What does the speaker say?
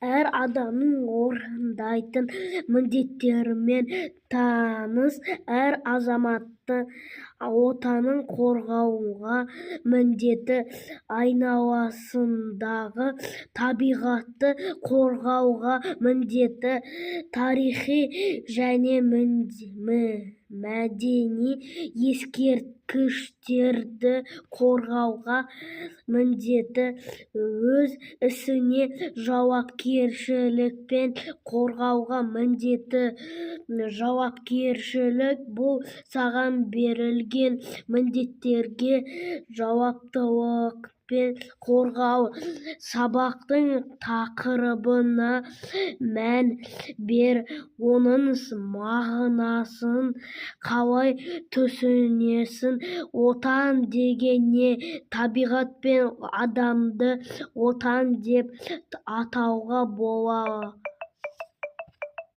әр адамның орындайтын міндеттерімен таныс. Әр азаматты отанын қорғауға міндетті, айналасындағы табиғатты қорғауға міндетті, тарихи және мәдени ескерткіштерді қорғауға міндетті, өз ісіне жауапкершілікпен қорғауға міндетті. Жауапкершілік – бұл саған берілген міндеттерге жауаптылықпен қорғау. Сабақтың тақырыбына мән бер, оның мағынасын қалай түсінесің? Отан деген не? Табиғат пен адамды отан деп атауға болады.